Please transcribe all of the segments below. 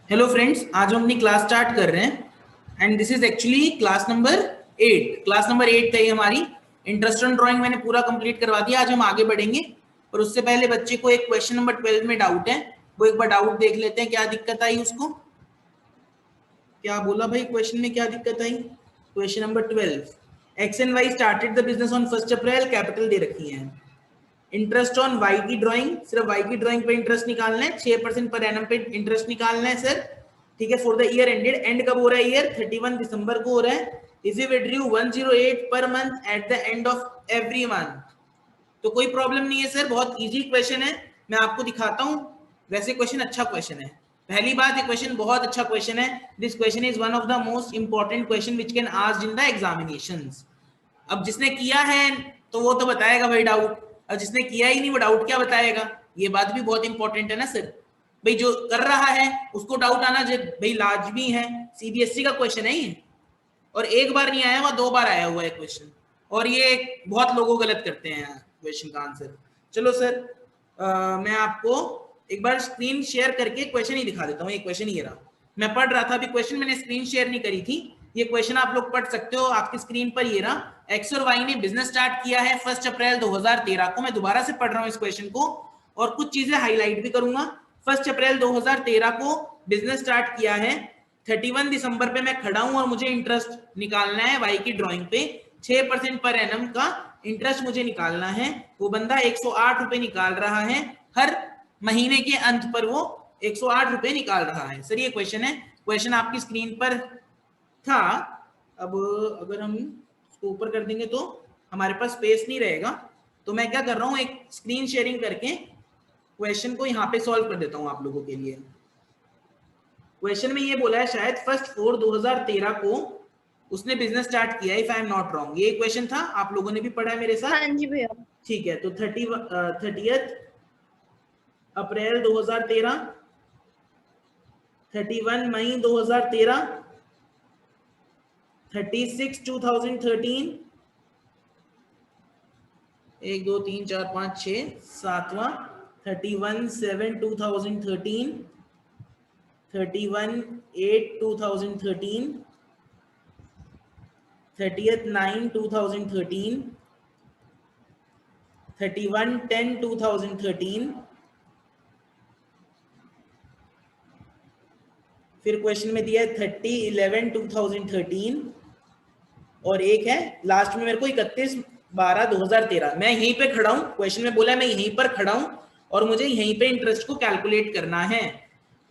Hello friends, आज हम अपनी क्लास स्टार्ट कर रहे हैं and this is actually class number 8। Class number 8 है ये हमारी। इंटरेस्ट ऑन ड्राइंग मैंने पूरा कंप्लीट करवा दिया। आज हम आगे बढ़ेंगे और उससे पहले बच्चे को एक क्वेश्चन नंबर 12 में डाउट है, वो एक बार डाउट देख लेते हैं। क्या दिक्कत आई उसको, क्या बोला भाई क्वेश्चन में, क्या दिक्कत आई? Question number 12, x and y started the business on 1 April, capital दे रखी है। इंटरेस्ट ऑन वाई की ड्राइंग, सिर्फ वाई की ड्राइंग पे इंटरेस्ट निकालना है, 6% पर एनम पे इंटरेस्ट निकालना है सर। ठीक है, for the year ended, and कब हो रहा है ईयर? 31 दिसंबर को हो रहा है। Is it withdrew 108 per month at the end of every month. तो कोई प्रॉब्लम नहीं है सर, बहुत इजी क्वेश्चन है, मैं आपको दिखाता हूं। वैसे क्वेश्चन अच्छा क्वेश्चन है। पहली बात, ये क्वेश्चन बहुत अच्छा क्वेश्चन है। This question is one of the most important question which can asked in the examinations. अब जिसने किया है तो वो तो बताएगा भाई डाउट, और जिसने किया ही नहीं वो डाउट क्या बताएगा? ये बात भी बहुत इंपॉर्टेंट है ना सर। भाई जो कर रहा है उसको डाउट आना भाई लाजमी है, सीबीएसई का क्वेश्चन है ये। और एक बार नहीं आया हुआ, 2 बार आया हुआ है क्वेश्चन, और ये बहुत लोगों गलत करते हैं क्वेश्चन का आंसर। चलो सर, मैं आपको एक बार स्क्रीन शेयर करके क्वेश्चन ही दिखा देता हूँ। ये क्वेश्चन ये रहा, मैं पढ़ रहा था अभी क्वेश्चन, मैंने स्क्रीन शेयर नहीं करी थी। ये क्वेश्चन आप लोग पढ़ सकते हो, आपकी स्क्रीन पर ये रहा। एक्स और वाई ने बिजनेस स्टार्ट किया है 1 अप्रैल 2013 को। मैं दोबारा से पढ़ रहा हूँ इस क्वेश्चन को और कुछ चीजें हाईलाइट भी करूंगा। 1 अप्रैल 2013 को बिजनेस स्टार्ट किया है, 31 दिसंबर पे मैं खड़ा हूं और मुझे इंटरेस्ट निकालना है वाई की ड्राइंग पे। 6% पर एनम का इंटरेस्ट मुझे निकालना है। वो बंदा 108 रुपए निकाल रहा है, हर महीने के अंत पर वो 108 रुपए निकाल रहा है। सर ये क्वेश्चन है, क्वेश्चन आपकी स्क्रीन पर था। अब अगर हम इसको ऊपर कर देंगे तो हमारे पास स्पेस नहीं रहेगा, तो मैं क्या कर रहा हूँ, एक स्क्रीन शेयरिंग करके क्वेश्चन को यहाँ पे सॉल्व कर देता हूँ आप लोगों के लिए। क्वेश्चन में ये बोला है शायद 1 2013 को उसने बिजनेस स्टार्ट किया, if I am not wrong. ये क्वेश्चन था, आप लोगों ने भी पढ़ा है मेरे साथ। हाँ जी भैया। ठीक है, तो 30 अप्रैल 2013, 31 मई 2013, 36 2013, 1 2 3 4 5 6 7वां, 31/7 2013, 31/8 2013, 30/9 2013, 31/10 2013। फिर क्वेश्चन में दिया है 30/11 2013, और एक है लास्ट में मेरे को 31/12 2013। मैं यहीं पे खड़ा हूं, क्वेश्चन में बोला है मैं यहीं पर खड़ा हूं और मुझे यहीं पे इंटरेस्ट को कैलकुलेट करना है।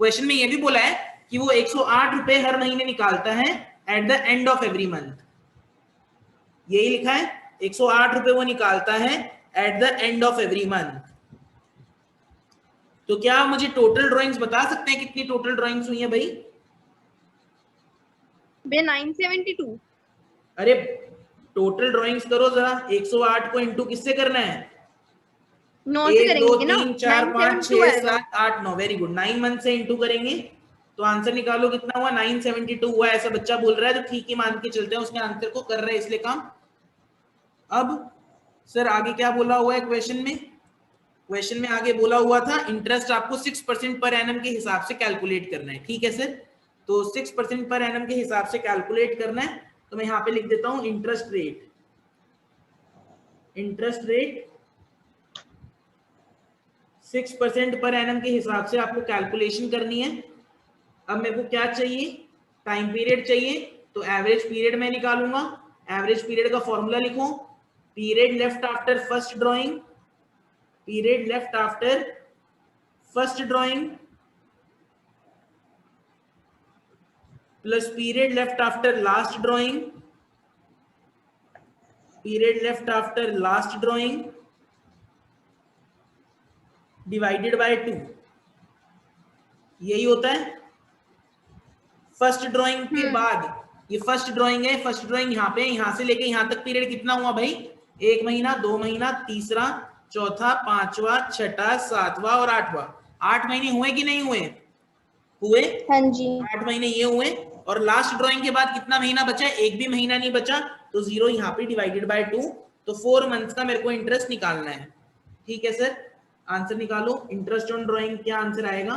क्वेश्चन में ये भी बोला है कि वो 108 रुपए हर महीने निकालता है at the end of every month. यही लिखा है, 108 रुपए वो निकालता है at the end of every month. तो क्या आप मुझे टोटल ड्राइंग्स बता सकते हैं कितनी टोटल ड्राइंग्स हुई है भाई? 972। अरे टोटल ड्राइंग्स करो जरा, 108 को इंटू किससे करना है? 9 से 1 2 करेंगे ना, 3 4 5 972 6 आएगा। 7 8 9। वेरी गुड, 9 मंथ से इंटू करेंगे तो आंसर निकालो कितना हुआ। 972 हुआ। ऐसा बच्चा बोल रहा है तो ठीक ही मान के चलते हैं, उसने आंसर को कर रहा है इसलिए काम। अब सर आगे क्या बोला हुआ है क्वेश्चन में? क्वेश्चन में आगे बोला हुआ था इंटरेस्ट आपको 6% पर एनम के हिसाब से कैलकुलेट करना है। ठीक है सर, तो 6% पर एनम के हिसाब से कैलकुलेट करना है, तो मैं यहाँ पे लिख देता हूँ interest rate. Interest rate 6% per annum के हिसाब से आपको कैलकुलेशन करनी है। अब मेरे को क्या चाहिए? टाइम पीरियड चाहिए, तो एवरेज पीरियड मैं निकालूंगा। एवरेज पीरियड का फॉर्मूला लिखो, period left after first drawing, period left after first drawing plus period left after last drawing, period left after last drawing divided by 2। यही होता है फर्स्ट ड्राइंग के बाद। ये फर्स्ट ड्राइंग है, फर्स्ट ड्राइंग यहाँ पे, यहाँ से लेके यहाँ तक पीरियड कितना हुआ भाई? 1 महीना, 2 महीना, तीसरा, चौथा, पांचवा, छठा, सातवां और 8वां। 8 महीने हुए कि नहीं हुए? हुए। हाँ जी। 8 महीने ये हुए, और लास्ट ड्राइंग के बाद कितना महीना बचा? एक भी महीना नहीं बचा, तो 0 यहाँ पे डिवाइडेड बाय 2। तो 4 मंथ्स का मेरे को इंटरेस्ट निकालना है। ठीक है सर, आंसर निकालो। इंटरेस्ट ऑन ड्राइंग क्या आंसर आएगा?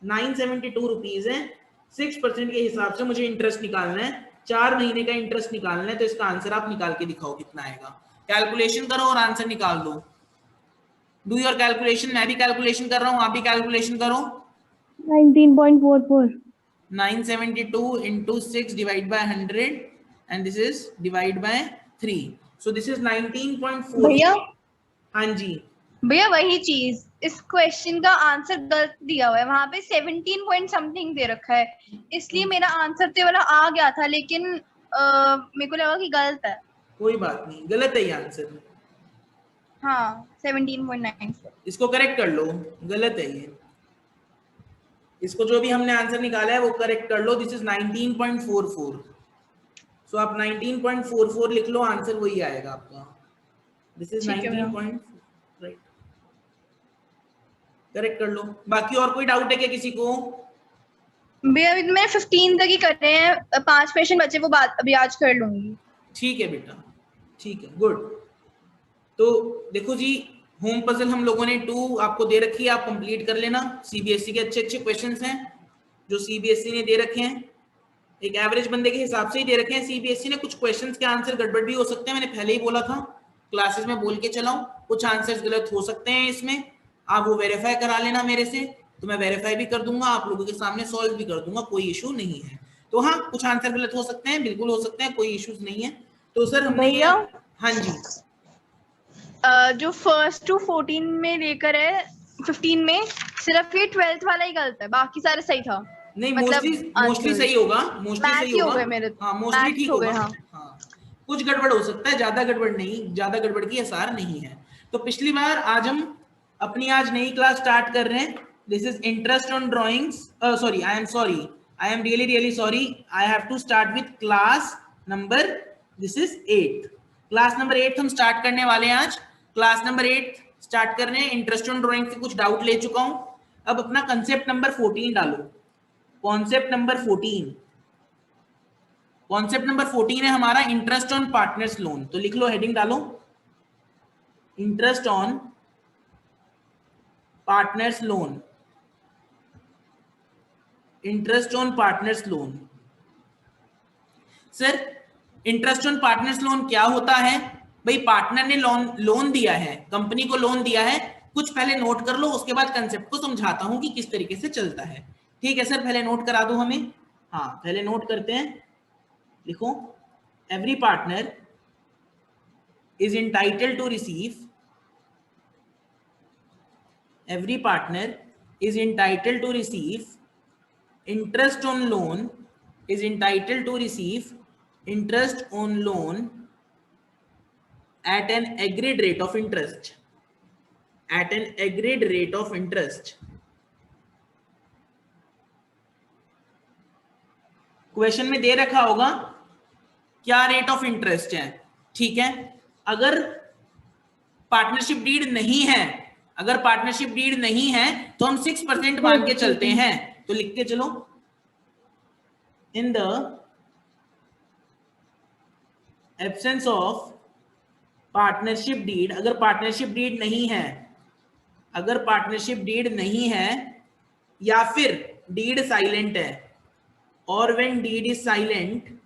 972 रुपीज है। 6% के हिसाब से मुझे इंटरेस्ट निकालना है, 4 महीने का इंटरेस्ट निकालना है, तो इसका आंसर आप निकाल के दिखाओ कितना आएगा। कैलकुलेशन करो और आंसर निकाल दो। डू योर कैलकुलेशन, मैं भी कैलकुलेशन कर रहा हूँ, आप भी कैलकुलेशन करो। 19.44 972 into 6 divide by 100 and this is divide by 3, so this is 19.4। भैया हाँ जी भैया वही चीज, इस क्वेश्चन का आंसर गलत दिया हुआ है, वहां पे 17 पॉइंट समथिंग दे रखा है, इसलिए मेरा आंसर तो वाला आ गया था, लेकिन मेरे को लगा कि गलत है। कोई बात नहीं, गलत है ये आंसर। हाँ 17.94। इसको करेक्ट कर लो, गलत है ये। इसको जो भी हमने आंसर निकाला है वो करेक्ट कर लो। दिस इज 19.44, सो आप 19.44 लिख लो, आंसर वही आएगा आपका। This is 19. राइट, करेक्ट कर लो। बाकी और कोई डाउट है क्या किसी को? भैया अभी मैं 15 तक ही कर रहे हैं, 5 क्वेश्चन बचे, वो बात अभी आज कर लूंगी। ठीक है बेटा, ठीक है, गुड। तो देखो जी, होम पजल हम लोगों ने 2 आपको दे रखी है, आप कंप्लीट कर लेना। सीबीएसई के अच्छे अच्छे क्वेश्चंस हैं जो सीबीएसई ने दे रखे हैं, एक एवरेज बंदे के हिसाब से ही दे रखे हैं। सीबीएसई ने कुछ क्वेश्चंस के आंसर गड़बड़ भी हो सकते हैं, मैंने पहले ही बोला था, क्लासेस में बोल के चलाऊं, कुछ आंसर्स गलत हो सकते हैं इसमें, आप वो वेरीफाई करा लेना मेरे से, तो मैं वेरीफाई भी कर दूंगा, आप लोगों के सामने सॉल्व भी कर दूंगा, कोई इशू नहीं है। तो हाँ, कुछ आंसर गलत हो सकते हैं, बिल्कुल हो सकते हैं, कोई इश्यूज नहीं है। तो सर हमने ये, हाँ जी, जो 1st to 14 में लेकर है 15 में, सिर्फ ये 12th वाला ही गलत है, बाकी सारे सही था। नहीं, मतलब मोस्टली सही होगा, मोस्टली सही होगा, मेरे, हाँ मोस्टली ठीक होगा। हाँ। हाँ, कुछ गड़बड़ हो सकता है, ज्यादा गड़बड़ नहीं, ज्यादा गड़बड़ की आसार नहीं है। तो पिछली बार, आज हम अपनी आज नई क्लास स्टार्ट कर रहे हैं। This is interest on drawings, sorry, I am really sorry, I have to start with class number, this is 8, class number 8 हम स्टार्ट करने वाले हैं आज। क्लास नंबर 8 स्टार्ट कर रहे हैं, इंटरेस्ट ऑन ड्राइंग से कुछ डाउट ले चुका हूं, अब अपना कंसेप्ट नंबर 14 डालो। कॉन्सेप्ट नंबर 14, कॉन्सेप्ट नंबर 14 है हमारा इंटरेस्ट ऑन पार्टनर्स लोन। तो लिख लो, हेडिंग डालो, interest on partners loan, interest on partners loan. Sir interest on partners loan क्या होता है? भाई पार्टनर ने लोन दिया है, कंपनी को लोन दिया है, कुछ पहले नोट कर लो, उसके बाद कंसेप्ट को समझाता हूं कि किस तरीके से चलता है। ठीक है सर, पहले नोट करा दो हमें। हाँ, पहले नोट करते हैं, लिखो, every partner is entitled to receive, every partner is entitled to receive interest on loan, is entitled to receive interest on loan at an agreed rate of interest, at an agreed rate of interest। Question में दे रखा होगा क्या rate of interest है, ठीक है। अगर partnership deed नहीं है, अगर पार्टनरशिप डीड नहीं है तो हम 6% मान के चलते हैं। तो लिख के चलो, in the absence of partnership deed, अगर पार्टनरशिप डीड नहीं है, अगर पार्टनरशिप डीड नहीं है या फिर डीड साइलेंट है, और when did is silent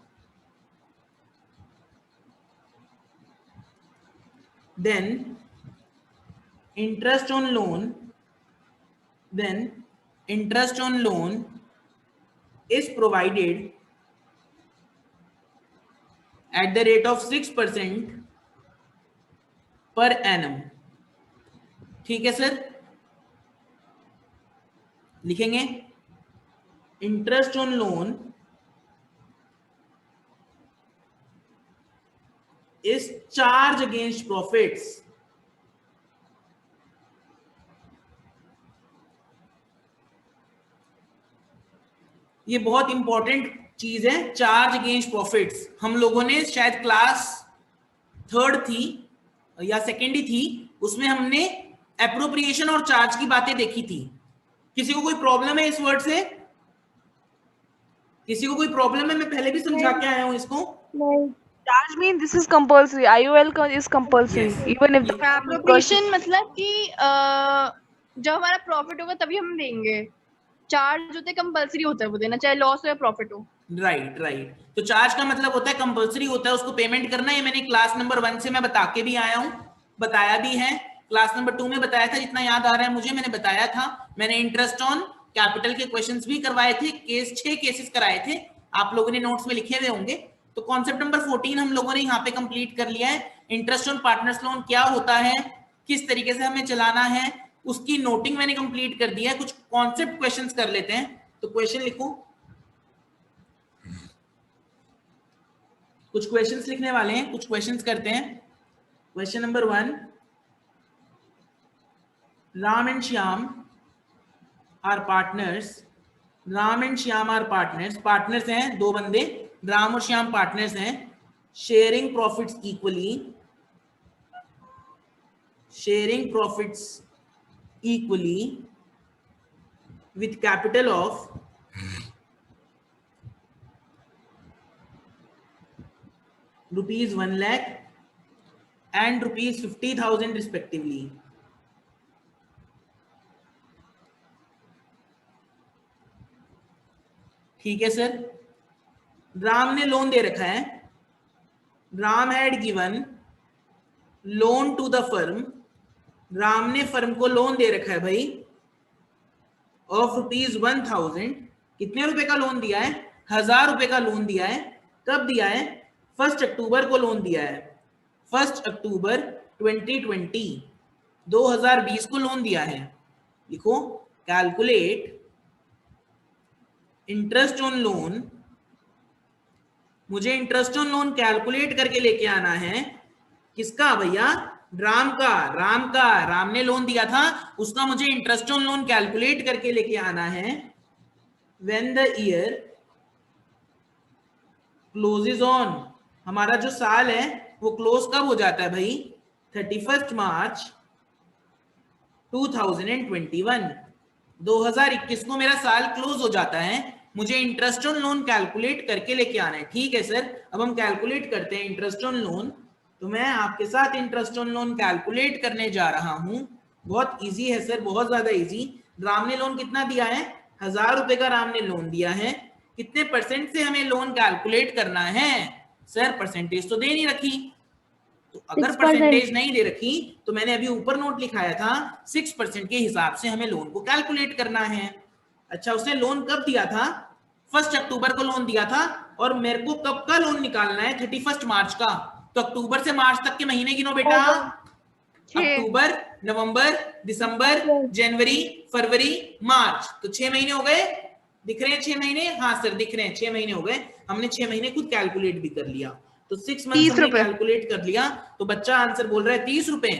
then interest on loan is provided at the rate of 6% per annum। ठीक है सर, लिखेंगे interest on loan is charge against profits, ये बहुत इंपॉर्टेंट चीज है, चार्ज अगेंस्ट प्रॉफिट्स। हम लोगों ने शायद क्लास 3rd थी या 2nd ही थी, उसमें हमने एप्रोप्रिएशन और चार्ज की बातें देखी थी। किसी को कोई प्रॉब्लम है इस वर्ड से? किसी को कोई प्रॉब्लम है? मैं पहले भी समझा के आया हूं इसको। नहीं, charge mean this is compulsory, IOL is compulsory, Yes. even if the appropriation मतलब कि जब हमारा प्रॉफिट होगा तभी हम देंगे, चार्ज होते कंपलसरी होता है वो देना, चाहे लॉस हो या प्रॉफिट हो। Right right. तो चार्ज का मतलब होता है कंपलसरी होता है, उसको पेमेंट करना। ये मैंने क्लास नंबर 1 से मैं बता के भी आया हूँ, बताया भी है। क्लास नंबर 2 में बताया था, जितना याद आ रहा है मुझे, मैंने बताया था। मैंने इंटरेस्ट ऑन कैपिटल के क्वेश्चंस भी करवाए थे, 6 केसेस कराए थे, आप लोगों ने नोट्स में लिखे हुए होंगे। तो कॉन्सेप्ट नंबर 14 हम लोगों ने यहाँ पे कंप्लीट कर लिया है। इंटरेस्ट ऑन पार्टनर्स लोन क्या होता है, किस तरीके से हमें चलाना है, उसकी नोटिंग मैंने कंप्लीट कर दिया है। कुछ कॉन्सेप्ट क्वेश्चंस कर लेते हैं। तो क्वेश्चन लिखो, कुछ क्वेश्चंस लिखने वाले हैं, कुछ क्वेश्चंस करते हैं। Question number 1, Ram and Shyam are partners. Ram and Shyam are partners, partners हैं दो बंदे, राम और श्याम पार्टनर्स हैं। Sharing profits equally, sharing profits equally with capital of ₹1 lakh and ₹50,000 respectively. ठीक है सर। राम ने लोन दे रखा है, Ram had given loan to the firm, Ram ने फर्म को लोन दे रखा है भाई ऑफ ₹1,000। कितने रुपए का लोन दिया है? 1000 रुपए का लोन दिया है। कब दिया है? 1 अक्टूबर को लोन दिया है, 1 अक्टूबर 2020, 2020 को लोन दिया है। लिखो, कैलकुलेट इंटरेस्ट ऑन लोन। मुझे इंटरेस्ट ऑन लोन कैलकुलेट करके लेके आना है। किसका भैया? राम का। राम ने लोन दिया था, उसका मुझे इंटरेस्ट ऑन लोन कैलकुलेट करके लेके आना है। When the year closes on, हमारा जो साल है वो क्लोज कब हो जाता है भाई? 31 मार्च 2021, 2021 को मेरा साल क्लोज हो जाता है। मुझे इंटरेस्ट ऑन लोन कैलकुलेट करके लेके आना है। ठीक है सर, अब हम कैलकुलेट करते हैं इंटरेस्ट ऑन लोन। तो मैं आपके साथ इंटरेस्ट ऑन लोन कैलकुलेट करने जा रहा हूं। बहुत इजी है सर, बहुत ज्यादा इजी। राम ने लोन कितना दिया है? 1000 रुपए का राम ने लोन दिया है। कितने परसेंट से हमें लोन कैलकुलेट करना है? सर परसेंटेज तो दे नहीं रखी। तो अगर परसेंटेज नहीं दे रखी तो मैंने अभी ऊपर नोट लिखाया था 6% के हिसाब से हमें लोन को कैलकुलेट करना है। अच्छा, उसने लोन कब दिया था? 1 अक्टूबर को लोन दिया था, और मेरे को कब का लोन निकालना है? 31 मार्च का। तो अक्टूबर से मार्च तक के महीने गिनो बेटा। अक्टूबर, नवंबर, दिसंबर, जनवरी, फरवरी, मार्च। तो 6 महीने हो गए। दिख रहे हैं 6 महीने? हाँ सर दिख रहे हैं, 6 महीने हो गए। हमने 6 महीने खुद कैलकुलेट भी कर लिया। तो 6 मंथ हमने कैलकुलेट कर लिया। तो बच्चा आंसर बोल रहा है 30 रुपए।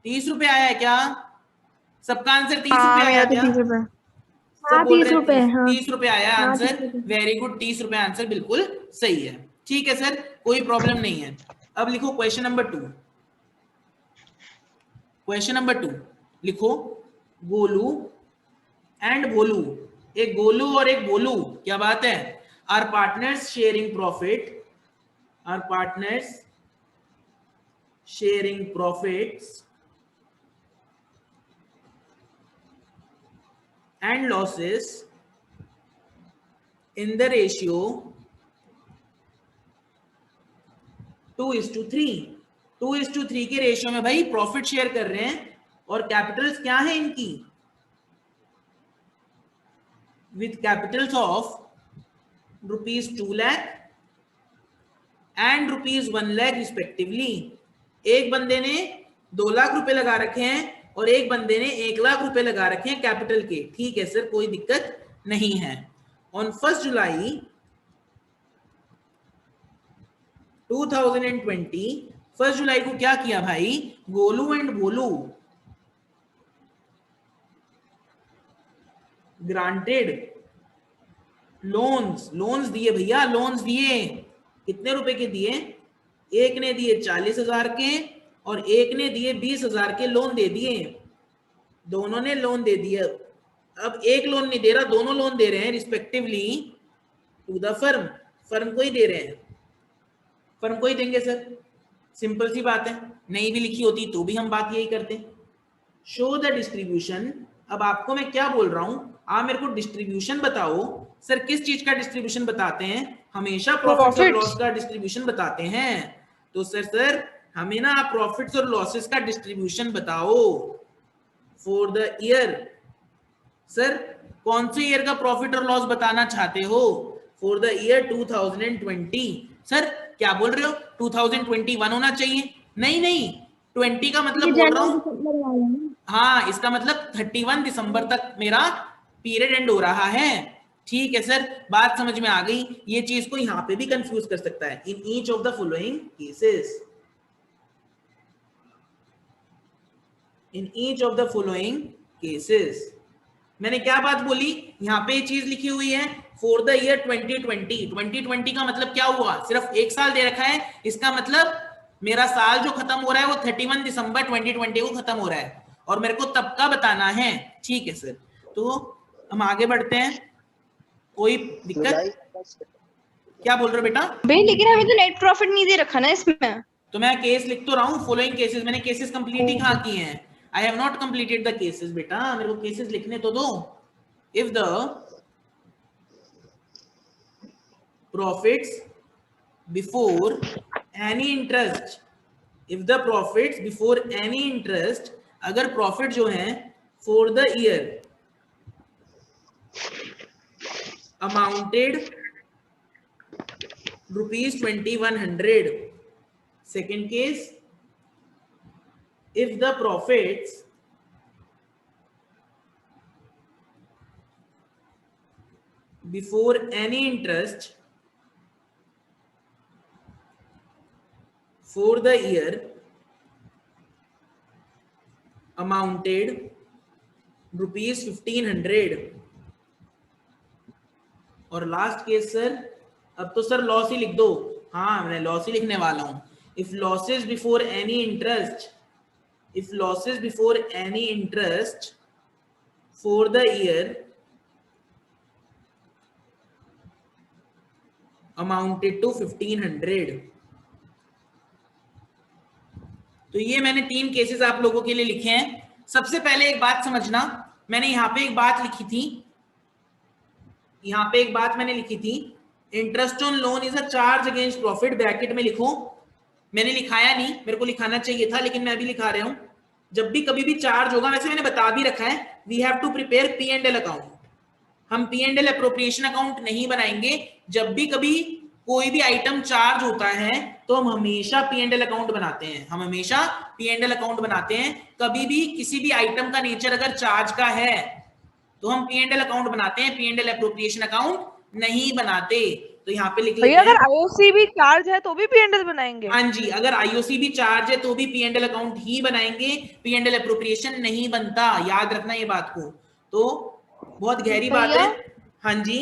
30 रुपए आया है क्या? सबका आंसर 30 रुपए आया क्या? सब बोल रहे हैं 30 रुपए आया आंसर। वेरी गुड, 30 रुपए आंसर बिल्कुल सही है। ठीक है सर, कोई प्रॉब्लम नहीं है। अब लिखो क्वेश्चन नंबर 2। क्वेश्चन नंबर 2 लिखो, गोलू एंड भोलू, एक गोलू और एक भोलू, क्या बात है, are partners sharing profit, are partners sharing profits and losses in the ratio 2:3। 2:3 के रेशियो में भाई प्रॉफिट शेयर कर रहे हैं। और कैपिटल्स क्या है इनकी? With Capitals of ₹2 lakh and ₹1 lakh respectively. एक बंदे ने 2 लाख रुपए लगा रखे हैं और एक बंदे ने 1 लाख रुपए लगा रखे हैं कैपिटल के। ठीक है सर, कोई दिक्कत नहीं है। ऑन 1 जुलाई 2020, 1 जुलाई को क्या किया भाई? Golu and Bholu granted loans दिए भैया, लोन्स दिए। कितने रुपए के दिए? एक ने दिए 40,000 के और एक ने दिए 20,000 के लोन दे दिए। दोनों ने लोन दे दिए। अब एक लोन नहीं दे रहा, दोनों लोन दे रहे हैं respectively to the firm. Firm को ही दे रहे हैं, फर्म को ही देंगे सर। सिंपल सी बात है, नहीं भी लिखी होती तो भी हम बात यही करते। शो द डिस्ट्रीब्यूशन अब आपको मैं क्या बोल रहा हूं, आप मेरे को डिस्ट्रीब्यूशन बताओ। सर किस चीज का डिस्ट्रीब्यूशन बताते हैं? हमेशा प्रॉफिट्स और लॉस का डिस्ट्रीब्यूशन बताते हैं। तो सर हमें ना आप प्रॉफिट्स और लॉसेस का डिस्ट्रीब्यूशन बताओ फॉर द ईयर। सर कौन से ईयर का प्रॉफिट और लॉस बताना चाहते हो? For the year 2020। सर क्या बोल रहे हो, 2021 होना चाहिए? नहीं नहीं, 20 का मतलब बोल रहा हूँ, हाँ इसका मतलब 31 दिसंबर तक मेरा पीरियड एंड हो रहा है। ठीक है सर, बात समझ में आ गई। ये चीज को यहाँ पे भी कंफ्यूज कर सकता है। In each of the following cases, in each of the following cases, मैंने क्या बात बोली, यहाँ पे चीज लिखी हुई है फॉर द ईयर 2020। 2020 का मतलब क्या हुआ, सिर्फ एक साल दे रखा है, इसका मतलब मेरा साल जो खत्म हो रहा है वो 31 दिसंबर 2020 को खत्म हो रहा है और मेरे को तब का बताना है। ठीक है सर, तो हम आगे बढ़ते हैं। कोई दिक्कत? क्या बोल रहे हो बेटा? भाई लेकिन हमें तो नेट प्रॉफिट नहीं दे रखा ना इसमें। तो मैं केस लिख तो रहा हूँ, फॉलोइंग केसेस, मैंने केसेस कंप्लीट ही कहाँ किए हैं? I have not completed the cases बेटा, मेरे को केसेस लिखने तो दो। If the profits before any interest, if the profits before any interest, अगर प्रॉफिट जो है for the year amounted rupees 2100. Second case, if the profits before any interest for the year amounted rupees 1500. और last case sir, अब तो sir loss ही लिख दो। हाँ मैं लॉस ही लिखने वाला हूं। If losses before any interest, if losses before any interest for the year amounted to 1500। तो ये मैंने 3 केसेस आप लोगों के लिए लिखे हैं। सबसे पहले एक बात समझना, मैंने यहाँ पे एक बात लिखी थी, यहाँ पे एक बात मैंने लिखी थी, interest on loan is a charge against profit, bracket में लिखो। मैंने लिखाया नहीं, मेरे को लिखाना चाहिए था, लेकिन मैं अभी लिखा रहा हूं। जब भी कभी भी चार्ज होगा, वैसे मैंने बता भी रखा है, we have to prepare P&L account. हम P&L अप्रोप्रिएशन अकाउंट नहीं बनाएंगे। जब भी कभी कोई भी आइटम चार्ज होता है तो हम हमेशा P&L अकाउंट बनाते हैं, हम हमेशा P&L अकाउंट बनाते हैं। कभी भी किसी भी आइटम का नेचर अगर चार्ज का है तो हम P&L अकाउंट बनाते हैं, P&L अप्रोप्रिएशन अकाउंट नहीं बनाते। तो यहाँ पे लिख लेते हैं, अगर आईओसी भी चार्ज है तो भी P&L बनाएंगे? हाँ जी, अगर आईओसी भी चार्ज है तो भी P&L अकाउंट ही बनाएंगे, P&L अप्रोप्रिएशन नहीं बनता। याद रखना ये बात को, तो बहुत गहरी बात है। हाँ जी,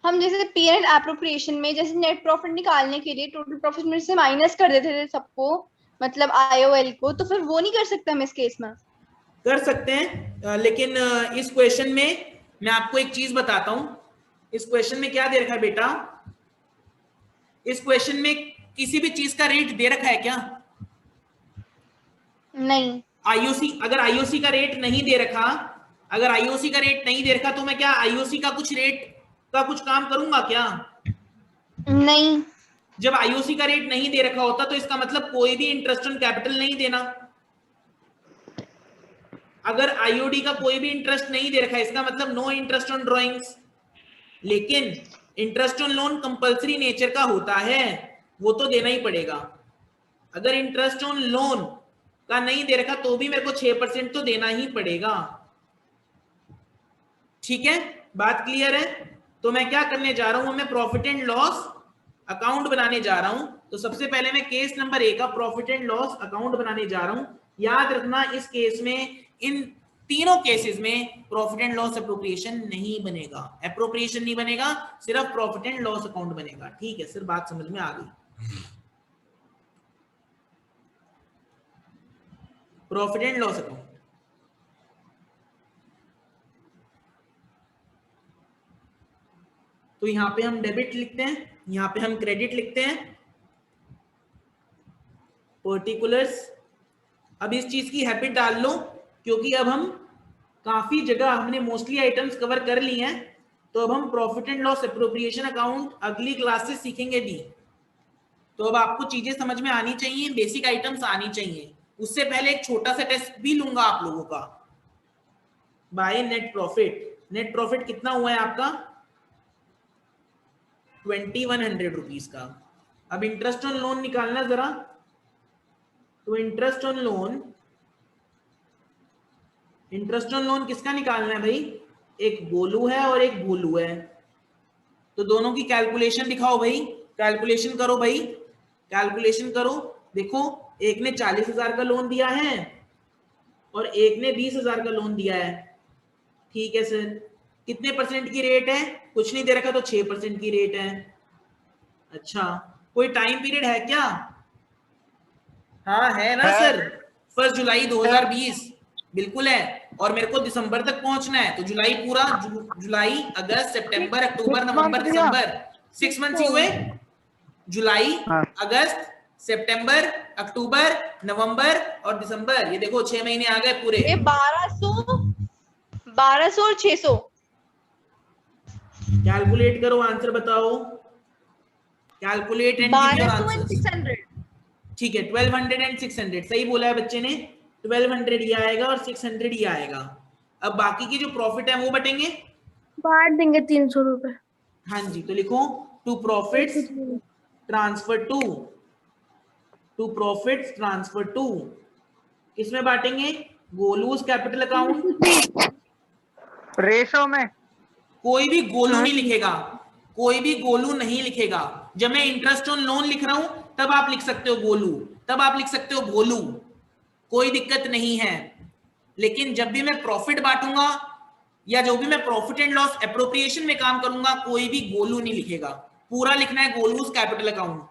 हम जैसे P&L एप्रोप्रिएशन में जैसे नेट प्रॉफिट निकालने के लिए टोटल प्रॉफिट में से माइनस कर देते थे सबको, मतलब IOL को, तो फिर वो नहीं कर सकते हम इस केस में? कर सकते हैं, लेकिन इस क्वेश्चन में मैं आपको एक चीज बताता हूं। इस क्वेश्चन में क्या दे रखा है बेटा, इस क्वेश्चन में किसी भी चीज का रेट दे रखा है क्या? नहीं। आईओसी, अगर आईओसी का रेट नहीं दे रखा, अगर आईओसी का रेट नहीं दे रखा तो मैं क्या आईओसी का कुछ रेट का कुछ काम करूंगा क्या? नहीं। जब आईओसी का रेट नहीं दे रखा होता तो इसका मतलब कोई भी इंटरेस्ट ऑन कैपिटल नहीं देना। अगर आईओडी का कोई भी इंटरेस्ट नहीं दे रखा है, इसका मतलब नो इंटरेस्ट ऑन ड्रॉइंग्स। लेकिन interest on loan compulsory nature का होता है, वो तो देना ही पड़ेगा। अगर इंटरेस्ट ऑन लोन का नहीं दे रखा तो भी मेरे को 6% तो देना ही पड़ेगा। ठीक है, बात क्लियर है? तो मैं क्या करने जा रहा हूं, मैं प्रॉफिट एंड लॉस अकाउंट बनाने जा रहा हूं। तो सबसे पहले मैं केस नंबर 1 का प्रॉफिट एंड लॉस अकाउंट बनाने जा रहा हूं। याद रखना इस केस में, इन तीनों केसेस में प्रॉफिट एंड लॉस अप्रोप्रिएशन नहीं बनेगा, अप्रोप्रिएशन नहीं बनेगा, सिर्फ प्रॉफिट एंड लॉस अकाउंट बनेगा। ठीक है सर, बात समझ में आ गई? प्रॉफिट एंड लॉस अकाउंट, तो यहां पे हम डेबिट लिखते हैं, यहां पे हम क्रेडिट लिखते हैं, पर्टिकुलर्स। अब इस चीज की हैबिट डाल लो, क्योंकि अब हम काफी जगह हमने मोस्टली आइटम्स कवर कर ली हैं, तो अब हम profit and loss appropriation account अगली क्लास से सीखेंगे भी। तो अब आपको चीजें समझ में आनी चाहिए, बेसिक आइटम्स आनी चाहिए। उससे पहले एक छोटा सा टेस्ट भी लूंगा आप लोगों का। By net profit, net profit कितना हुआ है आपका 2100 रुपीज का। अब इंटरेस्ट ऑन लोन निकालना जरा। तो interest on loan, interest on loan किसका निकालना है भाई, एक गोलू है और एक भोलू है, तो दोनों की कैलकुलेशन दिखाओ भाई, कैलकुलेशन करो भाई, कैलकुलेशन करो। देखो एक ने 40,000 का लोन दिया है और एक ने 20,000 का लोन दिया है। ठीक है सर, कितने परसेंट की रेट है, कुछ नहीं दे रखा तो 6% की रेट है। अच्छा, कोई टाइम पीरियड है क्या, हाँ है ना सर, 1 जुलाई 2020 बिल्कुल है, और मेरे को दिसंबर तक पहुंचना है, तो जुलाई पूरा, जुलाई अगस्त सितंबर अक्टूबर नवंबर दिसंबर, 6 मंथ्स ही हुए, जुलाई अगस्त सितंबर अक्टूबर नवंबर और दिसंबर, ये देखो 6 महीने आ गए पूरे। 1200 और 600 कैलकुलेट करो, आंसर बताओ, calculate and give your 1200 answer. and 600। ठीक है, 1200 एंड 600 सही बोला है बच्चे ने, 1200 ये आएगा और 600 ये आएगा। अब बाकी की जो प्रॉफिट है वो बटेंगे, बांट देंगे 300 रुपए। हाँ जी, तो लिखो to profits transfer to profits transfer to, किसमें बांटेंगे, गोलूज कैपिटल अकाउंट, रेशो में। कोई भी गोलू नहीं लिखेगा, कोई भी गोलू नहीं लिखेगा। जब मैं इंटरेस्ट ऑन लोन लिख रहा हूं तब आप लिख सकते हो गोलू, तब आप लिख सकते हो गोलू, कोई दिक्कत नहीं है। लेकिन जब भी मैं प्रॉफिट बांटूंगा या जो भी मैं प्रॉफिट एंड लॉस एप्रोप्रिएशन में काम करूंगा, कोई भी गोलू नहीं लिखेगा, पूरा लिखना है Golu's capital account,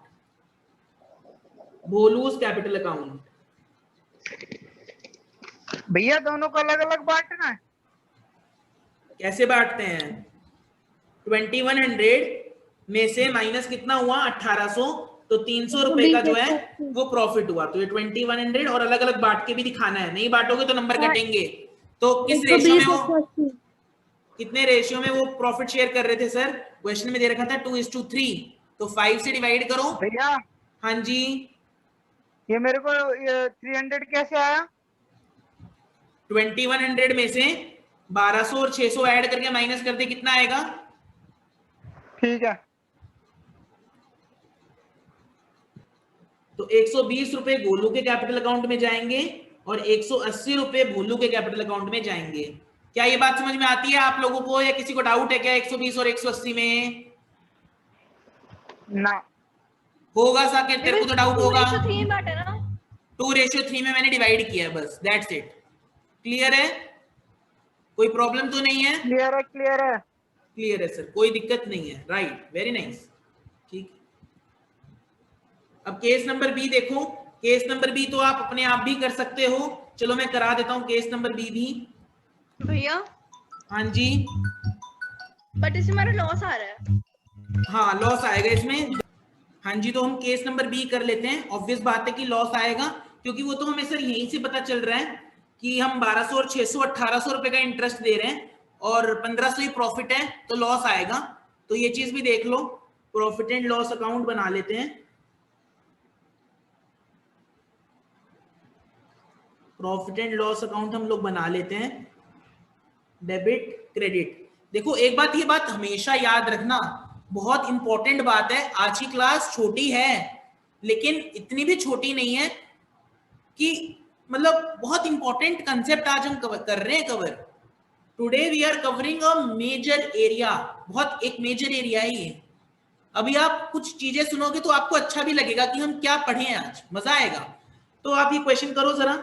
Golu's capital account. भैया दोनों को अलग अलग बांटना है, कैसे बांटते हैं, 2100 में से माइनस कितना हुआ 1800, तो 300 रुपए का जो है वो प्रॉफिट हुआ, तो ये 2100 और अलग अलग बांट के भी दिखाना है, नहीं बांटोगे तो नंबर कटेंगे। तो किस रेशियो में वो, कितने रेशियो में वो प्रॉफिट शेयर कर रहे थे सर, क्वेश्चन में दे रखा था 2:3, तो 5 से डिवाइड करो भैया। हाँ जी, ये मेरे को 300 कैसे आया, 2100 में से 1200 और 600 ऐड करके माइनस कर दे, कितना आएगा, ठीक है। तो 120 रुपए गोलू के कैपिटल अकाउंट में जाएंगे और 180 रुपए भोलू के कैपिटल अकाउंट में जाएंगे। क्या ये बात समझ में आती है आप लोगों को, या किसी को डाउट है क्या 120 और 180 में, ना होगा साकेत, तेरे को तो डाउट होगा, 2:3 में मैंने डिवाइड किया है बस, दैट्स इट। क्लियर है, कोई प्रॉब्लम तो नहीं है, क्लियर है, क्लियर है, क्लियर है सर, कोई दिक्कत नहीं है, राइट, वेरी नाइस, ठीक। अब केस नंबर बी देखो, केस नंबर बी तो आप अपने आप भी कर सकते हो, चलो मैं करा देता हूं केस नंबर बी भी। भैया हाँ जी, बट इसमें हमारा लॉस आ रहा है, हाँ लॉस आएगा इसमें, हाँ जी, तो हम केस नंबर बी कर लेते हैं। ऑब्वियस बात है कि लॉस आएगा, क्योंकि वो तो हमें सर यहीं से पता चल रहा है कि हम 1200 और 600 1800 रुपए का इंटरेस्ट दे रहे हैं और 1500 ही प्रॉफिट है, तो लॉस आएगा। तो ये चीज भी देख लो, प्रॉफिट एंड लॉस अकाउंट बना लेते हैं, प्रॉफिट एंड लॉस अकाउंट हम लोग बना लेते हैं, डेबिट क्रेडिट। देखो एक बात, ये बात हमेशा याद रखना, बहुत इंपॉर्टेंट बात है, आज की क्लास छोटी है लेकिन इतनी भी छोटी नहीं है कि मतलब बहुत इंपॉर्टेंट कंसेप्ट आज हम कर रहे हैं cover. Today we are covering a major area, बहुत एक मेजर एरिया है ये। अभी आप कुछ चीजें सुनोगे तो आपको अच्छा भी लगेगा कि हम क्या पढ़े हैं आज, मजा आएगा। तो आप ये क्वेश्चन करो जरा,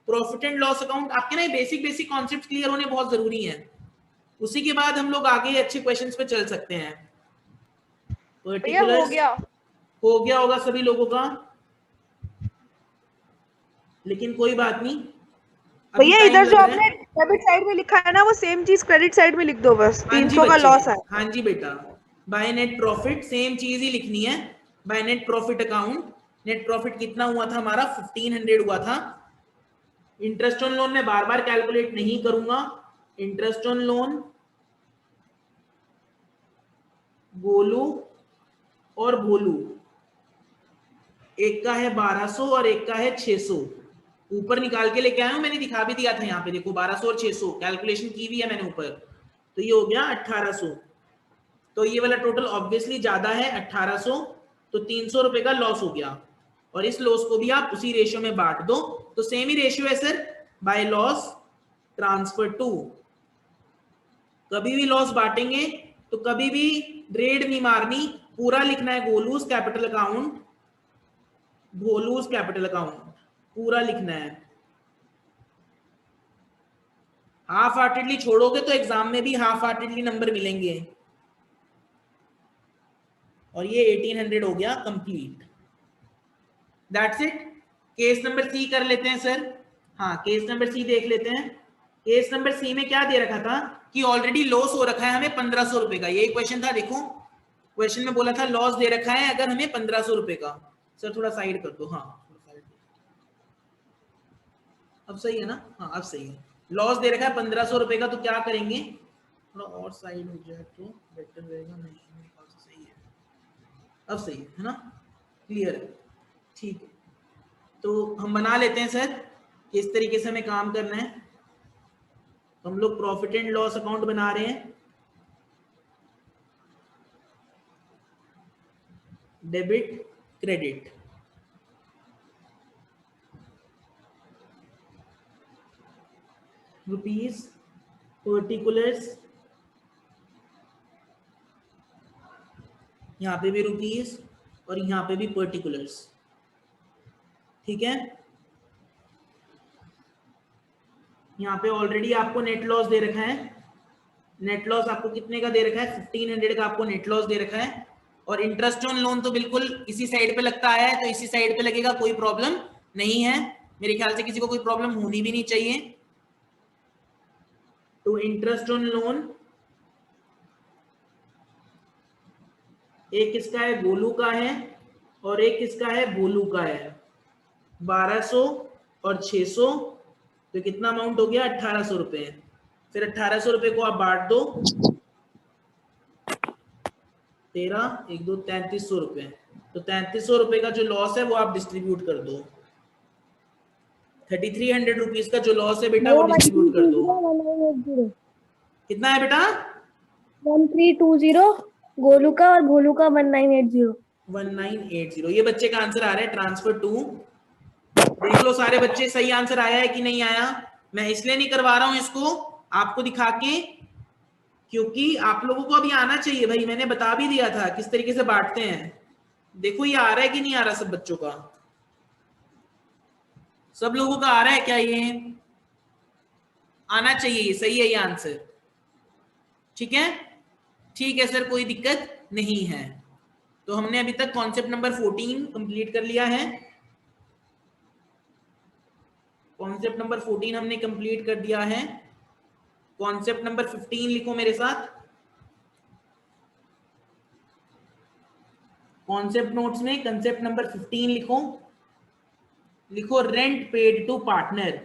प्रॉफिट एंड लॉस अकाउंट, आपके ना बेसिक कॉन्सेप्ट क्लियर होने बहुत जरूरी है, उसी के बाद हम लोग आगे अच्छे क्वेश्चंस पे चल सकते हैं। हो गया, हो गया होगा सभी लोगों का, लेकिन कोई बात नहीं। भैया इधर जो आपने डेबिट साइड में लिखा है ना, वो सेम चीज क्रेडिट साइड में लिख दो बस। 300 का लॉस है। हाँ जी बेटा, बाय नेट प्रॉफिट सेम चीज ही लिखनी है, by net profit account. Net profit कितना हुआ था हमारा, 1500 हुआ था, इंटरेस्ट ऑन लोन मैं बार बार कैलकुलेट नहीं करूंगा। इंटरेस्ट ऑन लोन गोलू और भोलू, एक का है 1200 और एक का है 600। ऊपर निकाल के लेके आया हूं, मैंने दिखा भी दिया था यहाँ पे, देखो 1200 और 600 कैलकुलेशन की भी है मैंने ऊपर। तो ये हो गया 1800। तो ये वाला टोटल ऑब्वियसली ज्यादा है 1800, तो 300 रुपए का लॉस हो गया। और इस लॉस को भी आप उसी रेशियो में बांट दो। तो सेम ही रेशियो है sir, by loss transfer to. कभी भी लॉस बांटेंगे तो कभी भी रेड नहीं मारनी, पूरा लिखना है Golu's capital account, Bholu's capital account, पूरा लिखना है। हाफ हार्टेडली छोड़ोगे तो एग्जाम में भी हाफ हार्टेडली नंबर मिलेंगे। और ये 1800 हो गया complete. That's it. Case number C कर लेते हैं सर। हाँ, केस नंबर सी देख लेते हैं। केस नंबर सी में क्या दे रखा था कि ऑलरेडी लॉस हो रखा है हमें 1500 रुपए का। यही क्वेश्चन था, देखो क्वेश्चन में बोला था लॉस दे रखा है अगर हमें 1500 रुपए का। सर थोड़ा साइड कर दो, हाँ अब सही है ना, हाँ अब सही है। लॉस दे रखा है 1500 रुपए का, तो क्या करेंगे, थोड़ा और साइड हो जाए तो बेटर रहेगा। नहीं सही है, अब सही है ना, क्लियर है, ठीक है। तो हम बना लेते हैं सर किस तरीके से हमें काम करना है। तो हम लोग प्रॉफिट एंड लॉस अकाउंट बना रहे हैं। डेबिट क्रेडिट, रुपीज, पर्टिकुलर्स, यहां पे भी रुपीज और यहां पे भी पर्टिकुलर्स, ठीक है। यहाँ पे ऑलरेडी आपको नेट लॉस दे रखा है। नेट लॉस आपको कितने का दे रखा है, 1500 का आपको नेट लॉस दे रखा है। और इंटरेस्ट ऑन लोन तो बिल्कुल इसी साइड पे लगता है, तो इसी साइड पे लगेगा, कोई प्रॉब्लम नहीं है। मेरे ख्याल से किसी को कोई प्रॉब्लम होनी भी नहीं चाहिए। तो इंटरेस्ट ऑन लोन एक किसका है, गोलू का है, और एक किसका है, भोलू का है। 1200 और 600, तो कितना अमाउंट हो गया, 1800 रुपए। फिर 1800 रुपए को आप बांट दो, 13, 1, 2, 3300 रुपए। तो 3300 रुपए का जो लॉस है वो आप डिस्ट्रीब्यूट कर दो। 3300 रुपीज का जो लॉस है बेटा वो डिस्ट्रीब्यूट कर दो। कितना है बेटा, 1320, गोलू का और भोलू का 1980। 1980, ये बच्चे का आंसर आ रहा है ट्रांसफर टू। देख लो सारे बच्चे सही आंसर आया है कि नहीं आया। मैं इसलिए नहीं करवा रहा हूं इसको आपको दिखा के, क्योंकि आप लोगों को अभी आना चाहिए भाई। मैंने बता भी दिया था किस तरीके से बांटते हैं। देखो ये आ रहा है कि नहीं आ रहा सब बच्चों का, सब लोगों का आ रहा है क्या, ये आना चाहिए, ये सही है ये आंसर, ठीक है। ठीक है सर, कोई दिक्कत नहीं है। तो हमने अभी तक कॉन्सेप्ट नंबर 14 कंप्लीट कर लिया है। कॉन्सेप्ट नंबर 14 हमने कंप्लीट कर दिया है। कॉन्सेप्ट नंबर 15 लिखो मेरे साथ। कॉन्सेप्ट नोट्स में कंसेप्ट नंबर 15 लिखो। लिखो rent paid to partner.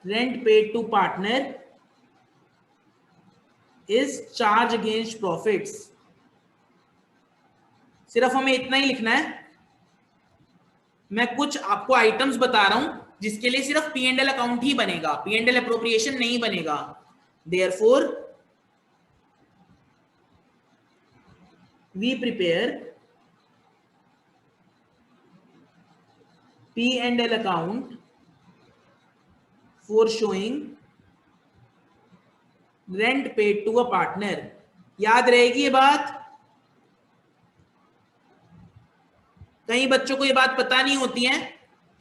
Rent paid to partner is charge against profits. सिर्फ हमें इतना ही लिखना है। मैं कुछ आपको आइटम्स बता रहा हूं जिसके लिए सिर्फ P&L अकाउंट ही बनेगा, P&L अप्रोप्रिएशन नहीं बनेगा। Therefore we prepare P&L account for showing rent paid to a partner. याद रहेगी ये बात। कई बच्चों को ये बात पता नहीं होती है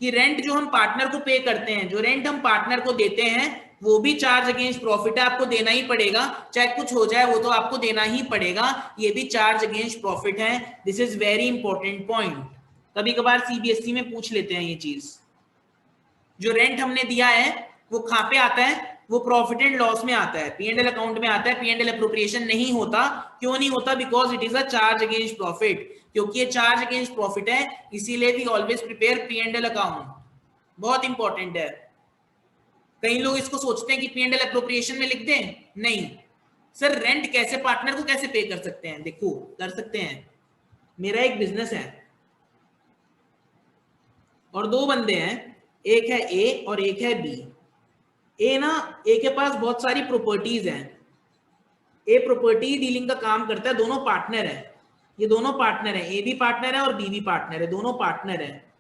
कि रेंट जो हम पार्टनर को पे करते हैं, जो रेंट हम पार्टनर को देते हैं, वो भी चार्ज अगेंस्ट प्रॉफिट है, आपको देना ही पड़ेगा। चाहे कुछ हो जाए वो तो आपको देना ही पड़ेगा, ये भी चार्ज अगेंस्ट प्रॉफिट है। This is very important point. कभी कभार सीबीएसई में पूछ लेते हैं ये चीज। जो रेंट हमने दिया है वो कहां पे आता है, वो प्रॉफिट एंड लॉस में आता है, P&L अकाउंट में आता है। P&L अप्रोप्रिएशन नहीं होता। क्यों नहीं होता? Because it is a charge against profit. क्योंकि ये चार्ज अगेंस्ट प्रॉफिट है, इसीलिए we always prepare P&L account. बहुत इंपॉर्टेंट है। कई लोग इसको सोचते हैं कि P&L एप्रोप्रिएशन में लिख दें, नहीं सर। रेंट कैसे पार्टनर को कैसे पे कर सकते हैं? देखो कर सकते हैं। मेरा एक बिजनेस है और दो बंदे हैं, एक है ए और एक है बी। ए के पास बहुत सारी प्रॉपर्टीज हैं। ए प्रॉपर्टी डीलिंग का काम करता है, दोनों पार्टनर है। ये दोनों पार्टनर है, ए भी पार्टनर है और बी भी पार्टनर है, दोनों पार्टनर है।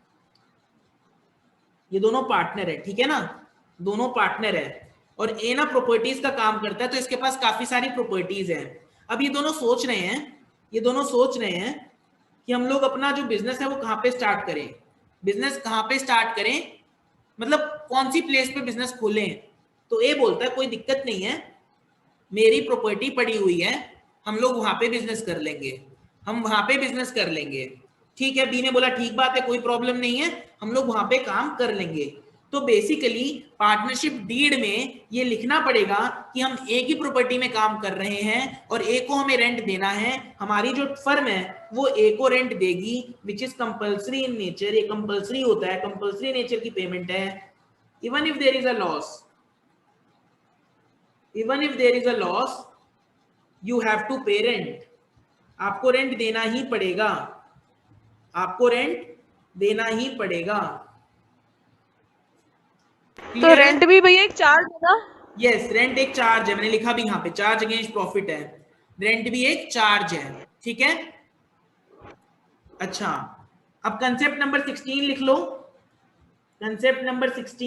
ये दोनों पार्टनर है, ठीक है ना, दोनों पार्टनर है। और ए प्रॉपर्टीज का काम करता है, तो इसके पास काफी सारी प्रॉपर्टीज है। अब ये दोनों सोच रहे हैं कि हम लोग अपना जो बिजनेस है वो कहाँ पे स्टार्ट करें, बिजनेस कहाँ पे स्टार्ट करें, मतलब कौन सी प्लेस पे बिजनेस खोलें। तो ए बोलता है कोई दिक्कत नहीं है, मेरी प्रॉपर्टी पड़ी हुई है, हम लोग वहां पे बिजनेस कर लेंगे, ठीक है। बी ने बोला ठीक बात है, कोई प्रॉब्लम नहीं है, हम लोग वहां पे काम कर लेंगे। तो बेसिकली पार्टनरशिप डीड में ये लिखना पड़ेगा कि हम एक ही प्रॉपर्टी में काम कर रहे हैं और ए को हमें रेंट देना है। हमारी जो फर्म है वो ए को रेंट देगी, which is compulsory in nature. ये कंपल्सरी होता है, कंपल्सरी नेचर की पेमेंट है। Even if there is a loss you have to pay rent. आपको रेंट देना ही पड़ेगा, तो रेंट भी भैया एक चार्ज है ना? यस, रेंट एक चार्ज है, मैंने लिखा भी यहाँ पे, चार्ज अगेंस्ट प्रॉफिट है, रेंट भी एक चार्ज है, ठीक है। अच्छा, अब कंसेप्ट नंबर 16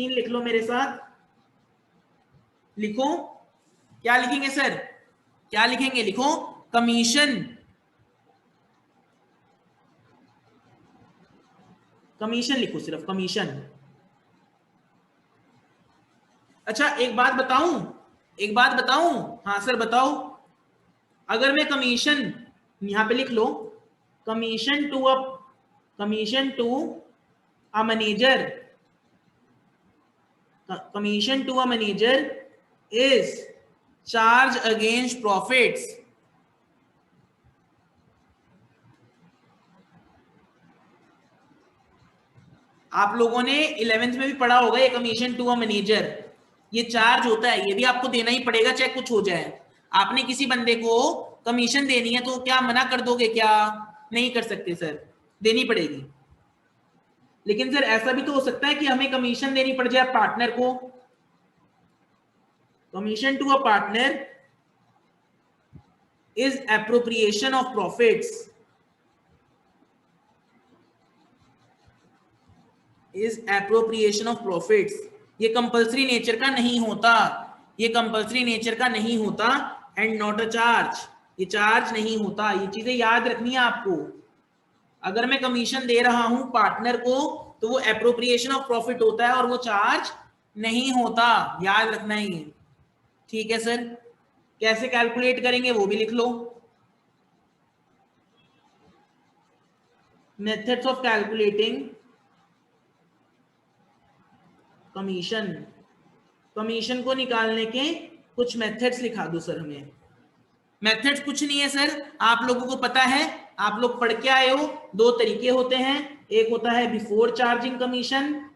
लिख लो, मेरे साथ लिखो। क्या लिखेंगे सर, क्या लिखेंगे? लिखो कमीशन लिखो, सिर्फ कमीशन। अच्छा एक बात बताऊं, हाँ सर बताओ। अगर मैं कमीशन यहां पे लिख लो, commission to a manager is charge against profits. आप लोगों ने 11th में भी पढ़ा होगा, ये कमीशन टू अ मैनेजर, ये चार्ज होता है, ये भी आपको देना ही पड़ेगा चाहे कुछ हो जाए। आपने किसी बंदे को कमीशन देनी है तो क्या मना कर दोगे? क्या नहीं कर सकते सर, देनी पड़ेगी। लेकिन सर ऐसा भी तो हो सकता है कि हमें कमीशन देनी पड़ जाए पार्टनर को। Commission to a partner is appropriation of profits, ये कंपल्सरी नेचर का नहीं होता, एंड नॉट अ चार्ज, ये चार्ज नहीं होता। ये चीजें याद रखनी है आपको। अगर मैं कमीशन दे रहा हूं पार्टनर को तो वो एप्रोप्रिएशन ऑफ प्रॉफिट होता है और वो चार्ज नहीं होता, याद रखना है ये, ठीक है सर। कैसे कैलकुलेट करेंगे वो भी लिख लो, मेथड्स ऑफ कैलकुलेटिंग कमीशन को निकालने के कुछ मेथड्स लिखा दो सर हमें। मेथड्स कुछ नहीं है सर, आप लोगों को पता है, आप लोग पढ़ के आए हो, दो तरीके होते हैं, एक होता है बिफोर चार्जिंग कमीशन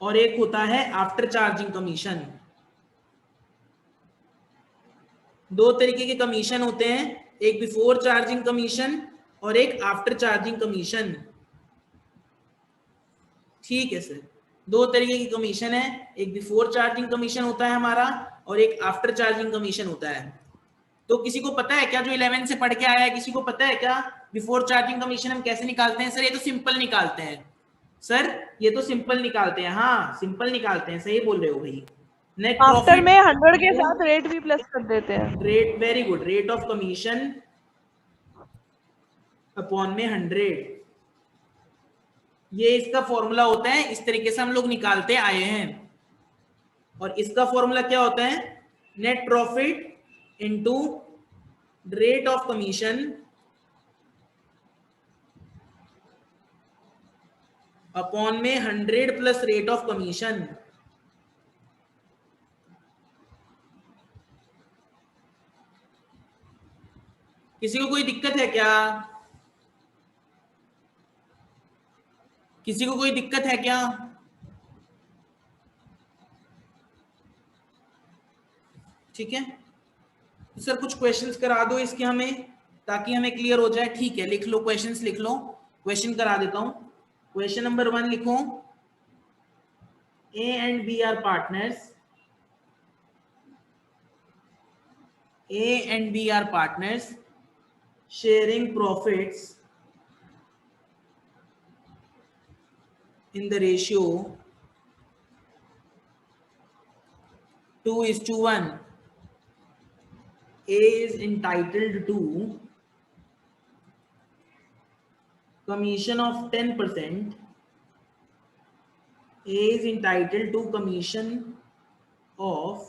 और एक होता है आफ्टर चार्जिंग कमीशन। दो तरीके के कमीशन होते हैं, एक बिफोर चार्जिंग कमीशन और एक आफ्टर चार्जिंग कमीशन, ठीक है सर। दो तरीके की कमीशन है, एक बिफोर चार्जिंग कमीशन होता है हमारा और एक आफ्टर चार्जिंग कमीशन होता है। तो किसी को पता है क्या, जो 11 से पढ़ के आया है, किसी को पता है क्या बिफोर चार्जिंग कमीशन हम कैसे निकालते हैं? सर ये तो सिंपल निकालते हैं, हाँ सिंपल निकालते हैं, सही बोल रहे हो भाई। नेट आफ्टर में 100 के साथ रेट भी प्लस कर देते हैं। Rate, very good, rate of commission upon में 100, ये इसका फॉर्मूला होता है, इस तरीके से हम लोग निकालते आए हैं। और इसका फॉर्मूला क्या होता है? Net profit into rate of commission upon में 100 प्लस रेट ऑफ कमीशन। किसी को कोई दिक्कत है क्या? किसी को कोई दिक्कत है क्या? ठीक है, तो सर कुछ क्वेश्चंस करा दो इसके हमें, ताकि हमें क्लियर हो जाए। ठीक है, लिख लो, क्वेश्चंस लिख लो, क्वेश्चन करा देता हूं। क्वेश्चन नंबर 1 लिखो, A and B are partners. A and B are partners sharing profits in the ratio 2:1. A is entitled to commission of 10%. A is entitled to commission of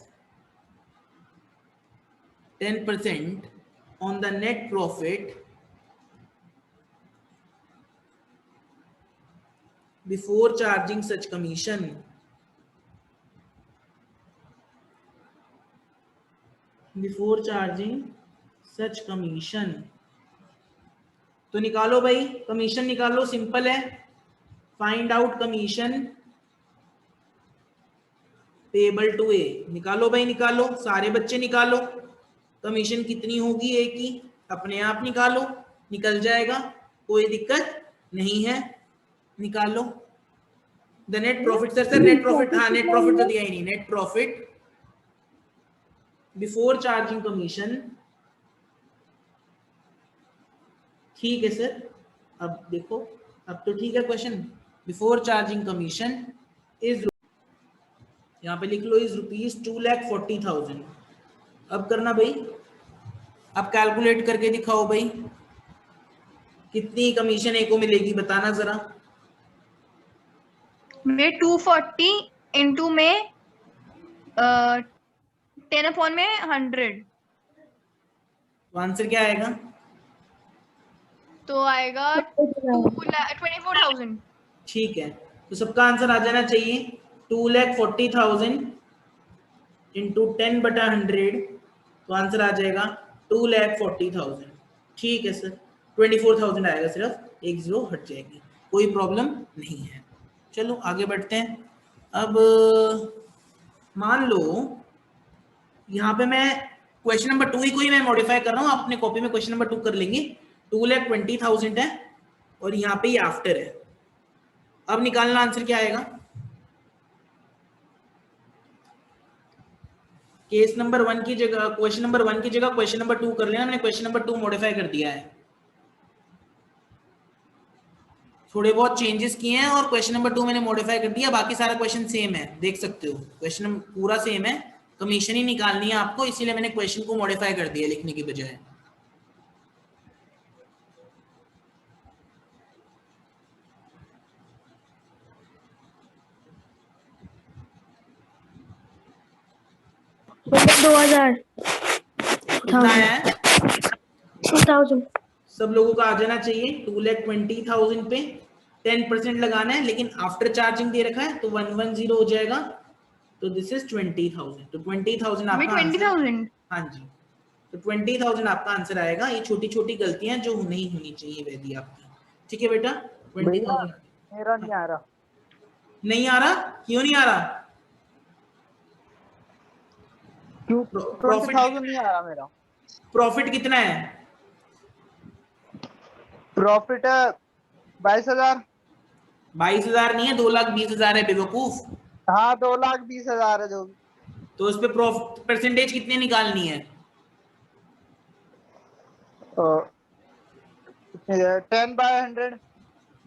10% on the net profit before charging such commission. Before charging such commission. तो निकालो भाई, commission निकालो, simple है। Find out commission payable to A. निकालो भाई, निकालो, सारे बच्चे निकालो। कमीशन कितनी होगी ए की, अपने आप निकालो, निकल जाएगा, कोई दिक्कत नहीं है, निकालो। The net profit, sir net profit, हाँ नेट प्रॉफिट तो दिया ही नहीं। Net profit before charging commission. ठीक है सर, अब देखो, अब तो ठीक है question. Before charging commission is, यहाँ पे लिख लो, इज ₹2,40,000। अब करना भाई, अब कैलकुलेट करके दिखाओ भाई, कितनी कमीशन ए को मिलेगी, बताना जरा। मैं 240 इंटू में 10/100, तो आंसर क्या आएगा? तो आएगा 24,000। ठीक है, तो सबका आंसर आ जाना चाहिए 2,40,000 इंटू 10/100, तो आंसर आ जाएगा 2,40,000। ठीक है सर, 24,000 आएगा, सिर्फ एक जीरो हट जाएगी, कोई प्रॉब्लम नहीं है। चलो आगे बढ़ते हैं। अब मान लो यहाँ पे मैं क्वेश्चन नंबर 2 ही को ही मैं मॉडिफाई कर रहा हूँ, अपने कॉपी में क्वेश्चन नंबर 2 कर लेंगे। 2,20,000 है और यहाँ पे ये आफ्टर है। अब निकालना आंसर क्या आएगा। केस नंबर 1 की जगह, क्वेश्चन नंबर 1 की जगह क्वेश्चन नंबर 2 कर लेना, मैंने क्वेश्चन नंबर 2 मॉडिफाई कर दिया है, थोड़े बहुत चेंजेस किए हैं और क्वेश्चन नंबर 2 मैंने मॉडिफाई कर दिया, बाकी सारा क्वेश्चन सेम है, देख सकते हो क्वेश्चन पूरा सेम है, कमीशन ही निकालनी है आपको, इसीलिए मैंने क्वेश्चन को मॉडिफाई कर दिया लिखने की बजाय। कितना है? 2,000। सब लोगों का आ जाना चाहिए। 2,20,000 पे 10% लगाना है, लेकिन आफ्टर चार्जिंग दे रखा है तो 110 हो जाएगा, तो दिस इज 20,000। तो 20,000 आपका 20,000। हाँ जी, तो 20,000 आपका आंसर आएगा। ये छोटी छोटी गलतियां जो नहीं होनी चाहिए वैदी आपकी। ठीक है बेटा, 20,000। मेरा नहीं आ रहा। नहीं आ रहा? क्यों नहीं आ रहा? क्यों 20,000 नहीं आ रहा मेरा? प्रॉफिट कितना है? प्रॉफिट है 22,000। 22,000 नहीं है, 2,20,000 है बेवकूफ। हाँ 2,20,000 है जो। तो उस पे प्रॉफिट परसेंटेज कितनी निकालनी है? 10/100।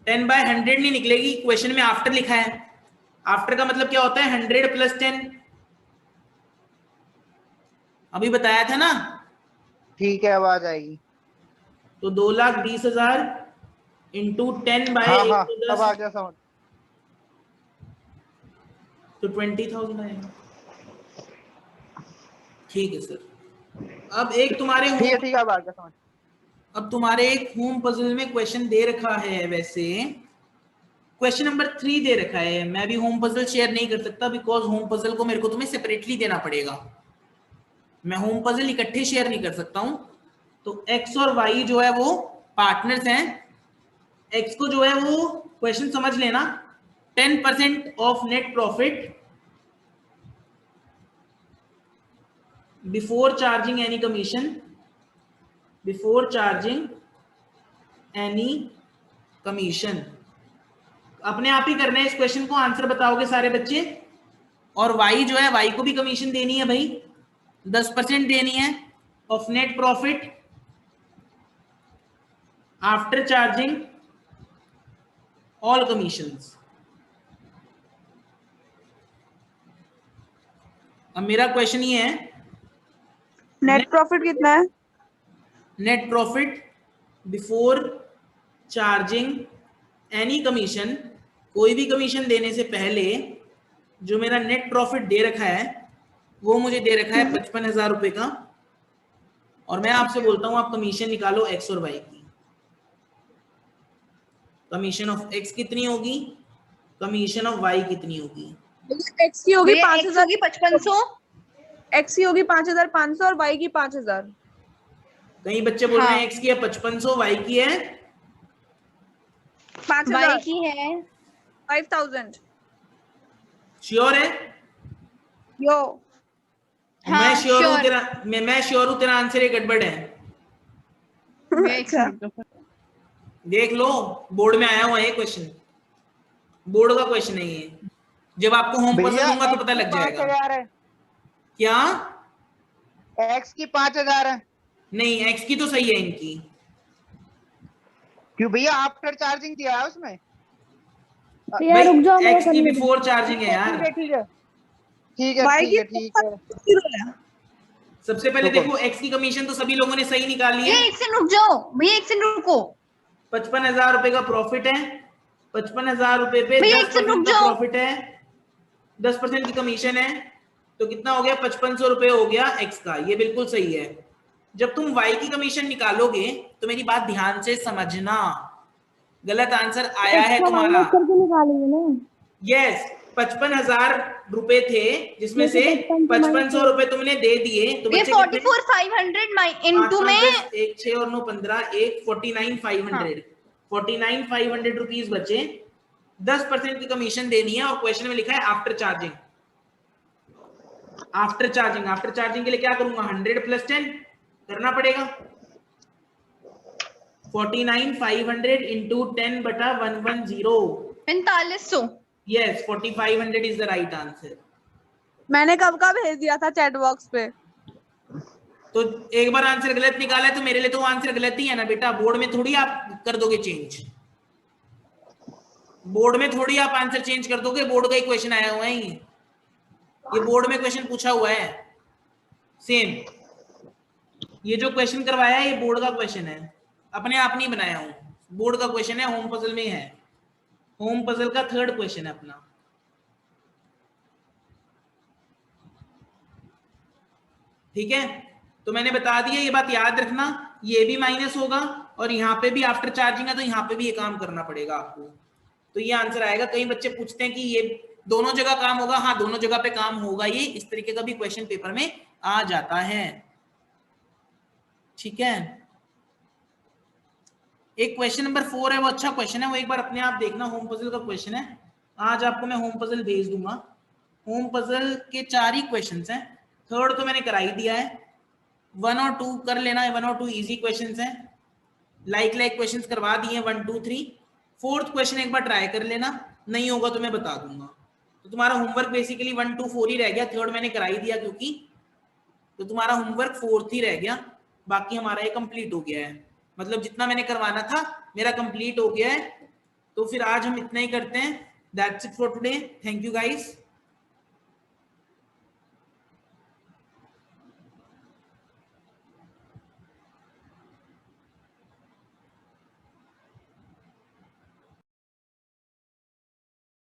10/100 नहीं निकलेगी, क्वेश्चन में आफ्टर लिखा है। आफ्टर का मतलब क्या होता है? 100 + 10। अभी बताया था ना। ठीक है, अब आ जाएगी। तो 2,20,000 इंटू 10/110, हाँ, अब आ गया समझ। तो 20,000 आएगा। ठीक है सर। अब एक तुम्हारे ठीक है, अब आ गया समझ। अब तुम्हारे एक होम पजल में क्वेश्चन दे रखा है, वैसे क्वेश्चन नंबर 3 दे रखा है। मैं भी होम पजल शेयर नहीं कर सकता, बिकॉज होम पजल को मेरे को तुम्हें सेपरेटली देना पड़ेगा, मैं होम पजल इकट्ठे शेयर नहीं कर सकता हूं। तो x और y जो है वो पार्टनर्स हैं। x को जो है वो क्वेश्चन समझ लेना, 10% of net profit before charging any commission, before charging any commission. अपने आप ही करना है इस क्वेश्चन को, आंसर बताओगे सारे बच्चे। और वाई जो है, वाई को भी कमीशन देनी है भाई, 10% देनी है of net profit after charging all commissions. अब मेरा क्वेश्चन ये है, नेट प्रॉफिट कितना है? Net profit before charging any commission, कोई भी कमीशन देने से पहले जो मेरा नेट प्रॉफिट दे रखा है वो मुझे दे रखा है 55,000 रुपए का, और मैं आपसे बोलता हूं आप कमीशन निकालो एक्स और वाई की। कमीशन ऑफ एक्स कितनी होगी, कमीशन ऑफ वाई कितनी होगी? एक्स की होगी भैया x होगी 5500, एक्स की होगी 5,500 और वाई की 5,000। कई बच्चे बोल रहे हैं हाँ। एक्स की है 5500, वाई की है 5,000। y की है 5,000। श्योर है? यो हाँ, मैं श्योर हूं sure। तेरा, मैं श्योर हूं तेरा आंसर ये गड़बड़ है। अच्छा। देख लो, बोर्ड में आया हुआ है क्वेश्चन, बोर्ड का क्वेश्चन है ये। जब आपको होम पजल भैया दूंगा तो पता लग जाएगा। 5,000 है, क्या? एक्स की 5,000 है। नहीं, एक्स की तो सही है इनकी। क्यों भैया आफ्टर चार्जिंग दिया है उसमें? भैया रुक जाओ, मैं एक्स की करने दो। बिफोर चार्जिंग है यार। ठीक है ठीक है वाई ठीक की है ठीक है। 0 है। सबसे पहले रुको। देखो एक्स की कमीशन तो सभी लोगों ने सही निकाली भैया है। एक सेकंड रुक जाओ, भैया एक सेकंड रुको, 55,000 रुपए का प्रॉफिट है, 55,000 रुपए पे भैया एक 10% सेकंड रुक का जाओ। प्रॉफिट है, 10% की कमीशन है, तो कितना हो गया? 5500 रुपए हो गया एक्स का। ये बिल्कुल सही है। जब तुम वाई की कमीशन निकालोगे तो मेरी बात ध्यान से समझना, गलत आंसर आया है एक्स्ट्रा तुम्हारा। माइनस करके निकालेंगे ना। यस, 55,000 रुपए थे जिसमें से 5500 रुपए तुमने दे दिए, तो ये बच्चे कितने? 44,500 इनटू में 1 6 और 9 15, 1 49,500, 49,500 रुपीज बचे। 10% की कमीशन देनी है और क्वेश्चन में लिखा है after charging. After charging, after charging के लिए क्या करूंगा? 100 प्लस 10 करना पड़ेगा। 49,500 इंटू 10 बटा 110। 4500। Yes, 4,500 is the right answer. मैंने कब का भेज दिया था चैट बॉक्स पे। तो एक बार आंसर गलत निकाला है तो मेरे लिए तो आंसर गलत ही है ना बेटा। बोर्ड में थोड़ी आप कर दोगे चेंज, बोर्ड में थोड़ी आप आंसर चेंज कर दोगे। बोर्ड का ही क्वेश्चन आया हुआ है, ये बोर्ड में क्वेश्चन पूछा हुआ है सेम। ये जो क्वेश्चन करवाया है ये बोर्ड का क्वेश्चन है, अपने आप नहीं बनाया हूं। बोर्ड का क्वेश्चन है, होम पजल में है, होम पजल का 3rd क्वेश्चन है अपना। ठीक है, तो मैंने बता दिया, ये बात याद रखना। ये भी माइनस होगा और यहाँ पे भी आफ्टर चार्जिंग है, तो यहाँ पे भी ये काम करना पड़ेगा आपको, तो ये आंसर आएगा। कई बच्चे पूछते हैं कि ये दोनों जगह काम होगा। हाँ, दोनों जगह पे काम होगा। ये इस तरीके का भी क्वेश्चन पेपर में आ जाता है। ठीक है, एक क्वेश्चन नंबर 4 है, वो अच्छा क्वेश्चन है, वो एक बार अपने आप देखना। होम पजल का क्वेश्चन है, आज आपको मैं होम पजल भेज दूंगा। होम पजल के 4 ही क्वेश्चन हैं, 3rd तो मैंने करा ही दिया है। 1 और 2 कर लेना है, 1 और 2 इजी क्वेश्चन हैं, लाइक क्वेश्चन करवा दिए 1 2 3। 4th क्वेश्चन एक बार ट्राई कर लेना, नहीं होगा तो मैं बता दूंगा। तो तुम्हारा होमवर्क बेसिकली 1 2 4 ही रह गया, 3rd मैंने करा ही दिया क्योंकि, तो तुम्हारा होमवर्क 4th ही रह गया। बाकी हमारा ये कंप्लीट हो गया है, मतलब जितना मैंने करवाना था मेरा कंप्लीट हो गया है। तो फिर आज हम इतना ही करते हैं। That's it for today, thank you guys.